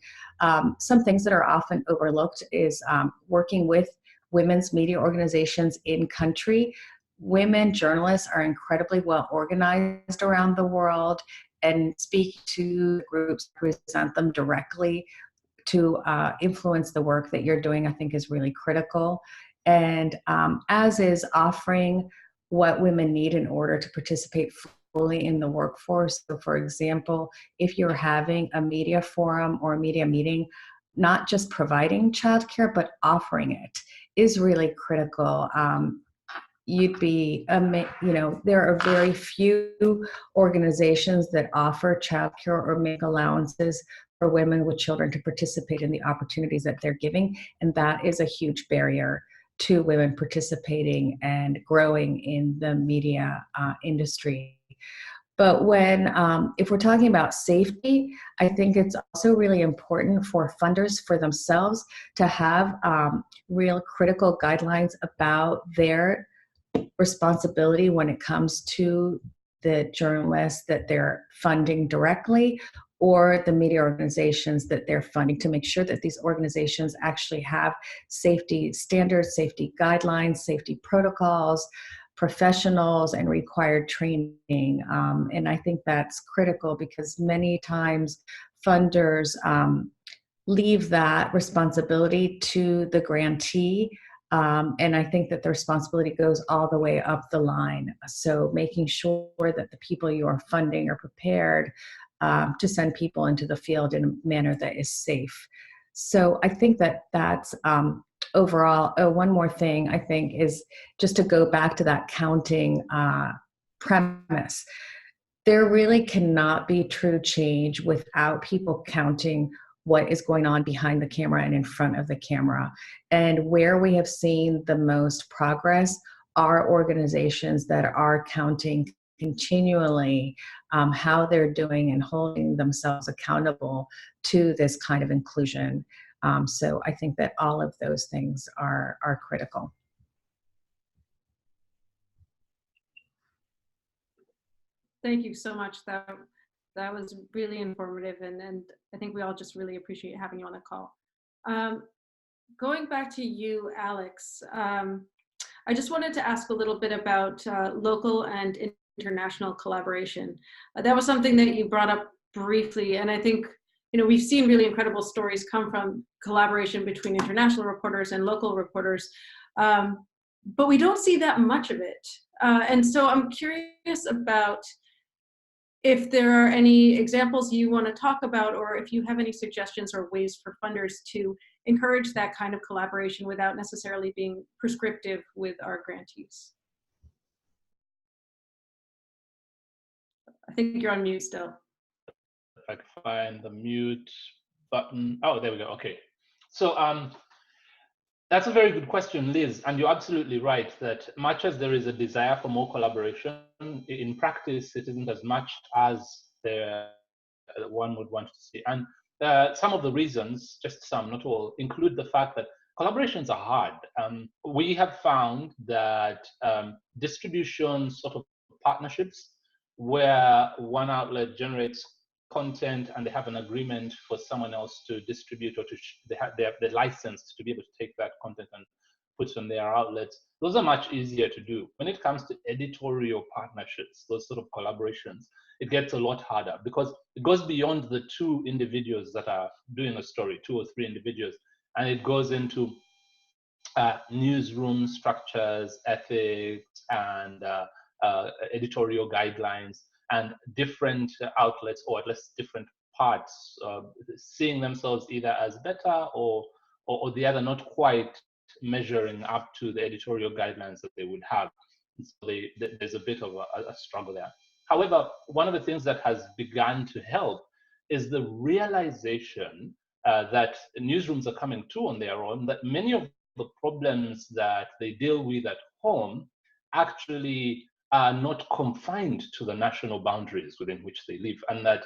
some things that are often overlooked is working with women's media organizations in country. Women journalists are incredibly well organized around the world and speak to groups, represent them directly to influence the work that you're doing, I think is really critical. And as is offering what women need in order to participate fully in the workforce. So for example, if you're having a media forum or a media meeting, not just providing childcare, but offering it is really critical. You'd be, there are very few organizations that offer childcare or make allowances for women with children to participate in the opportunities that they're giving. And that is a huge barrier to women participating and growing in the media industry. But if we're talking about safety, I think it's also really important for funders for themselves to have real critical guidelines about their responsibility when it comes to the journalists that they're funding directly or the media organizations that they're funding, to make sure that these organizations actually have safety standards, safety guidelines, safety protocols, professionals, and required training. And I think that's critical because many times funders leave that responsibility to the grantee. And I think that the responsibility goes all the way up the line. So making sure that the people you are funding are prepared to send people into the field in a manner that is safe. So I think that that's overall. One more thing I think is just to go back to that counting premise. There really cannot be true change without people counting what is going on behind the camera and in front of the camera. And where we have seen the most progress are organizations that are counting continually how they're doing and holding themselves accountable to this kind of inclusion. So I think that all of those things are critical. Thank you so much. That was really informative, and I think we all just really appreciate having you on the call. Going back to you, Alex, I just wanted to ask a little bit about local and international collaboration. That was something that you brought up briefly, and I think we've seen really incredible stories come from collaboration between international reporters and local reporters, but we don't see that much of it. And so I'm curious about if there are any examples you want to talk about, or if you have any suggestions or ways for funders to encourage that kind of collaboration without necessarily being prescriptive with our grantees. I think you're on mute still. If I can find the mute button. Oh, there we go. Okay. So that's a very good question, Liz. And you're absolutely right that much as there is a desire for more collaboration, in practice, it isn't as much as one would want to see. And some of the reasons, just some, not all, include the fact that collaborations are hard. We have found that distribution sort of partnerships where one outlet generates content and they have an agreement for someone else to distribute, or they have the license to be able to take that content and puts on their outlets, those are much easier to do. When it comes to editorial partnerships, those sort of collaborations, it gets a lot harder because it goes beyond the two individuals that are doing a story, 2 or 3 individuals, and it goes into newsroom structures, ethics, and editorial guidelines, and different outlets, or at least different parts, seeing themselves either as better or the other not quite measuring up to the editorial guidelines that they would have. So there's a bit of a struggle there. However, one of the things that has begun to help is the realization that newsrooms are coming to on their own, that many of the problems that they deal with at home actually are not confined to the national boundaries within which they live, and that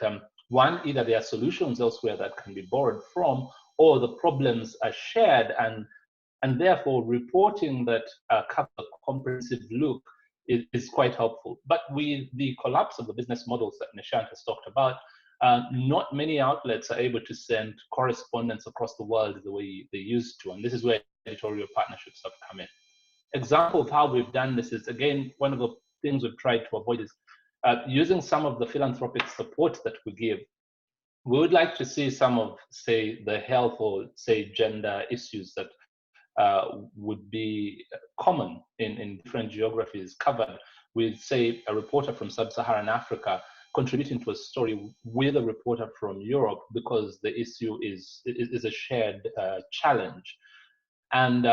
one, either there are solutions elsewhere that can be borrowed from, or the problems are shared, and therefore reporting that covers a comprehensive look is quite helpful. But with the collapse of the business models that Nishant has talked about, not many outlets are able to send correspondence across the world the way they used to, and this is where editorial partnerships have come in. Example of how we've done this is, again, one of the things we've tried to avoid is using some of the philanthropic support that we give. We would like to see some of, say, the health or, say, gender issues that would be common in different geographies covered with, say, a reporter from sub-Saharan Africa contributing to a story with a reporter from Europe, because the issue is a shared challenge. And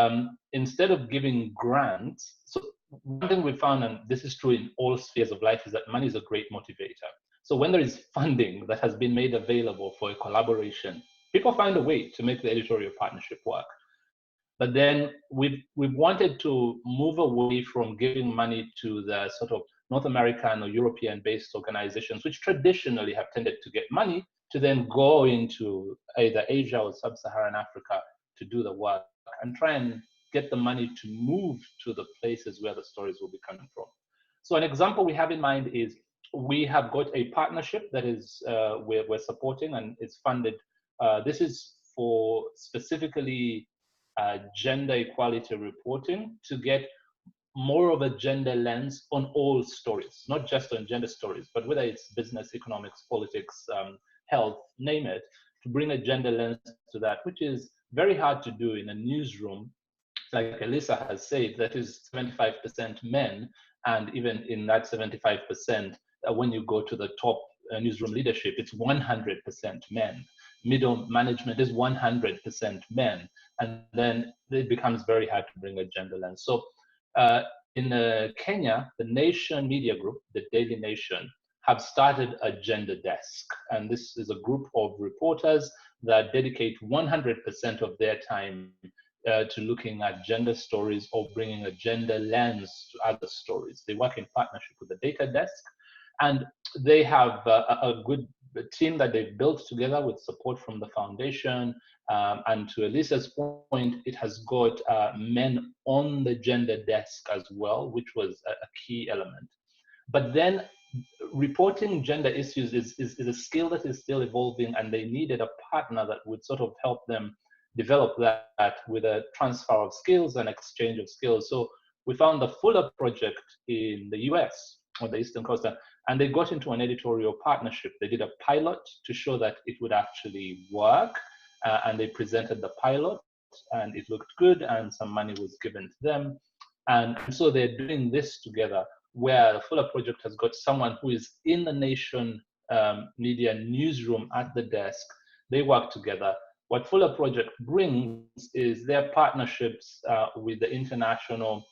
instead of giving grants, so one thing we found, and this is true in all spheres of life, is that money is a great motivator. So when there is funding that has been made available for a collaboration, people find a way to make the editorial partnership work. But then we've wanted to move away from giving money to the sort of North American or European-based organizations, which traditionally have tended to get money to then go into either Asia or sub-Saharan Africa to do the work, and try and get the money to move to the places where the stories will be coming from. So an example we have in mind is we have got a partnership that is we're supporting, and it's funded. This is for specifically gender equality reporting, to get more of a gender lens on all stories, not just on gender stories, but whether it's business, economics, politics, health, name it, to bring a gender lens to that, which is very hard to do in a newsroom. Like Elisa has said, that is 75% men, and even in that 75%, when you go to the top newsroom leadership, it's 100% men. Middle management is 100% men, and then it becomes very hard to bring a gender lens. So in Kenya, the Nation Media Group, the Daily Nation, have started a gender desk, and this is a group of reporters that dedicate 100% of their time to looking at gender stories or bringing a gender lens to other stories. They work in partnership with the data desk, and they have a good team that they've built together with support from the foundation. And to Elisa's point, it has got men on the gender desk as well, which was a key element. But then reporting gender issues is a skill that is still evolving, and they needed a partner that would sort of help them develop that with a transfer of skills and exchange of skills. So we found the Fuller Project in the US, on the Eastern Coast, and they got into an editorial partnership. They did a pilot to show that it would actually work, and they presented the pilot, and it looked good, and some money was given to them. And so they're doing this together, where the Fuller Project has got someone who is in the Nation Media newsroom at the desk. They work together. What Fuller Project brings is their partnerships with the international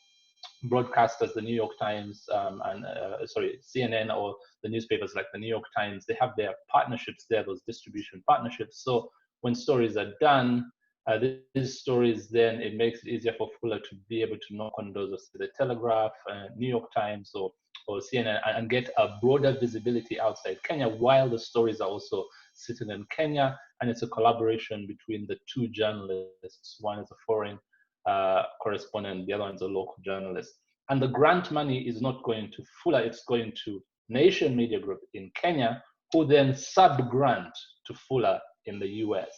broadcasters, the New York Times, CNN, or the newspapers like the New York Times. They have their partnerships there, those distribution partnerships. So when stories are done, these stories, then it makes it easier for Fuller to be able to knock on doors of the Telegraph, New York Times, or CNN, and get a broader visibility outside Kenya, while the stories are also sitting in Kenya. And it's a collaboration between the two journalists. One is a foreign correspondent, the other one is a local journalist. And the grant money is not going to Fuller, it's going to Nation Media Group in Kenya, who then sub-grant to Fuller in the US.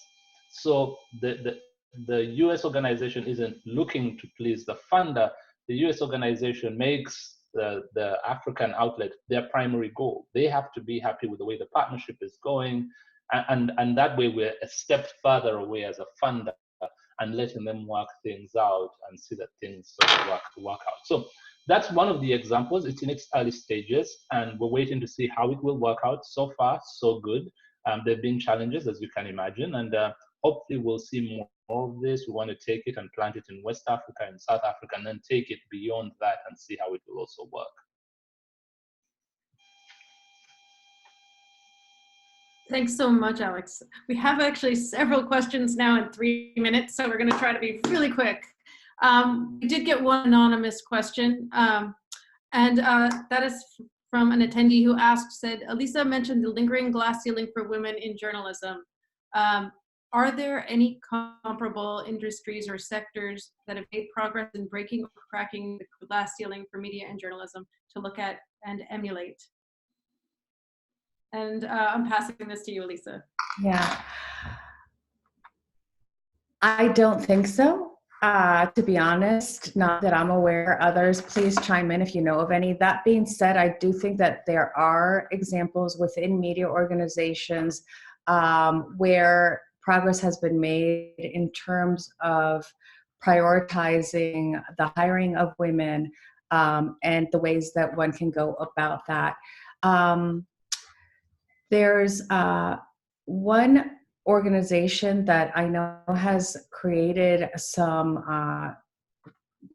So the the US organization isn't looking to please the funder. The US organization makes the African outlet their primary goal. They have to be happy with the way the partnership is going. And that way we're a step further away as a funder and letting them work things out and see that things sort of work out. So that's one of the examples. It's in its early stages and we're waiting to see how it will work out. So far, so good. There have been challenges, as you can imagine, and hopefully we'll see more of this. We want to take it and plant it in West Africa and South Africa, and then take it beyond that and see how it will also work. Thanks so much, Alex. We have actually several questions now in 3 minutes, so we're going to try to be really quick. We did get one anonymous question, and that is from an attendee who asked, said, Elisa mentioned the lingering glass ceiling for women in journalism. Are there any comparable industries or sectors that have made progress in breaking or cracking the glass ceiling for media and journalism to look at and emulate? And I'm passing this to you, Elisa. Yeah. I don't think so. To be honest, not that I'm aware. Others, please chime in if you know of any. That being said, I do think that there are examples within media organizations where progress has been made in terms of prioritizing the hiring of women and the ways that one can go about that. There's one organization that I know has created some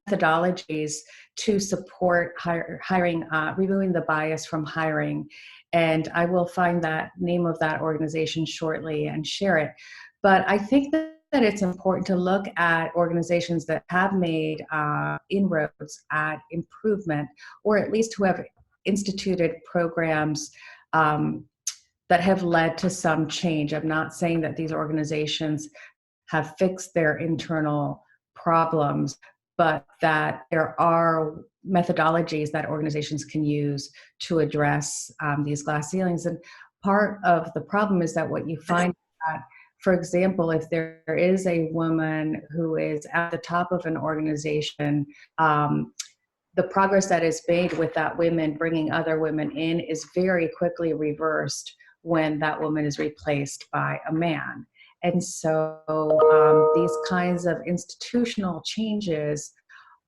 methodologies to support hiring, removing the bias from hiring. And I will find that name of that organization shortly and share it. But I think that it's important to look at organizations that have made inroads at improvement, or at least who have instituted programs that have led to some change. I'm not saying that these organizations have fixed their internal problems, but that there are methodologies that organizations can use to address these glass ceilings. And part of the problem is that what you find that, for example, if there is a woman who is at the top of an organization, the progress that is made with that woman bringing other women in is very quickly reversed when that woman is replaced by a man. And so these kinds of institutional changes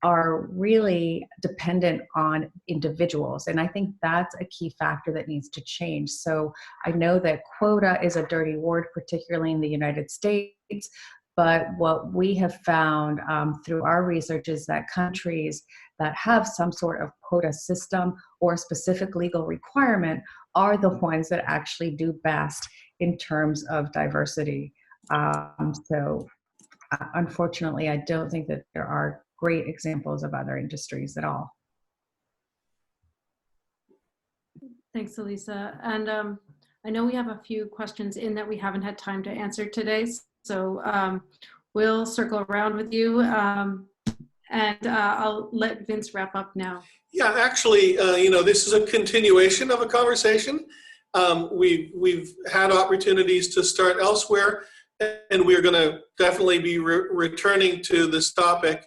are really dependent on individuals. And I think that's a key factor that needs to change. So I know that quota is a dirty word, particularly in the United States, but what we have found through our research is that countries that have some sort of quota system or specific legal requirement are the ones that actually do best in terms of diversity. So unfortunately, I don't think that there are great examples of other industries at all. Thanks, Elisa. And I know we have a few questions in that we haven't had time to answer today. So we'll circle around with you and I'll let Vince wrap up now. Yeah, actually, this is a continuation of a conversation. We've had opportunities to start elsewhere, and we're going to definitely be returning to this topic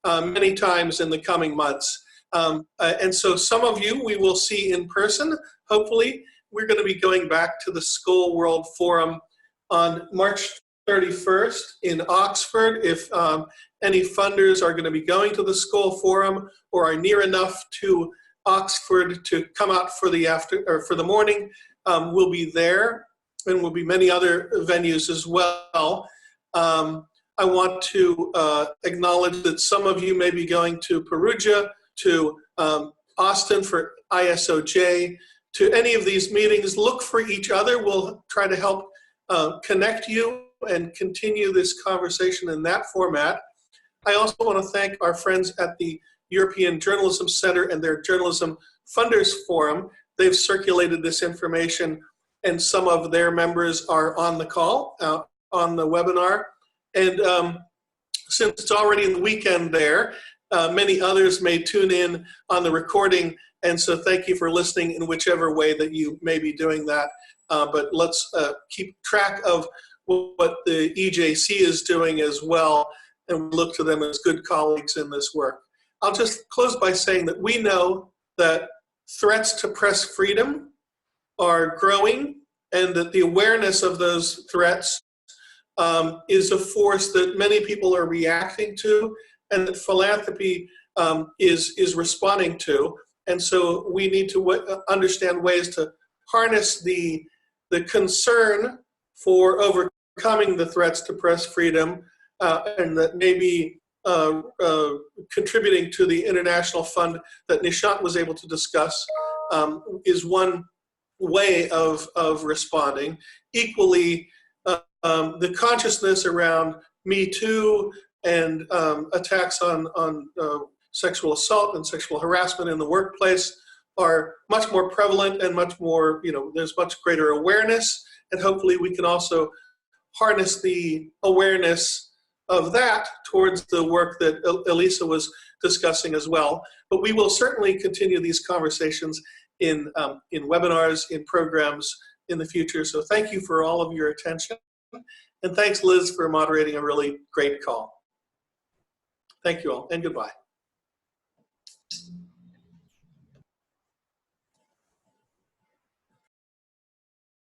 many times in the coming months. And so some of you we will see in person, hopefully. We're going to be going back to the School World Forum on March 31st in Oxford. If any funders are going to be going to the School Forum or are near enough to Oxford to come out for the morning, we'll be there, and will be many other venues as well. I want to acknowledge that some of you may be going to Perugia, to Austin for ISOJ, to any of these meetings. Look for each other. We'll try to help connect you and continue this conversation in that format. I also want to thank our friends at the European Journalism Center and their Journalism Funders Forum. They've circulated this information, and some of their members are on the call, on the webinar. And since it's already the weekend there, many others may tune in on the recording. And so thank you for listening in whichever way that you may be doing that. But let's keep track of what the EJC is doing as well, and we look to them as good colleagues in this work. I'll just close by saying that we know that threats to press freedom are growing, and that the awareness of those threats is a force that many people are reacting to, and that philanthropy is responding to. And so we need to understand ways to harness the concern for overcoming the threats to press freedom, and that maybe contributing to the international fund that Nishant was able to discuss is one way of responding. Equally, the consciousness around Me Too and attacks on sexual assault and sexual harassment in the workplace are much more prevalent and much more, there's much greater awareness, and hopefully we can also harness the awareness of that towards the work that Elisa was discussing as well. But we will certainly continue these conversations in webinars, in programs in the future. So thank you for all of your attention. And thanks, Liz, for moderating a really great call. Thank you all, and goodbye.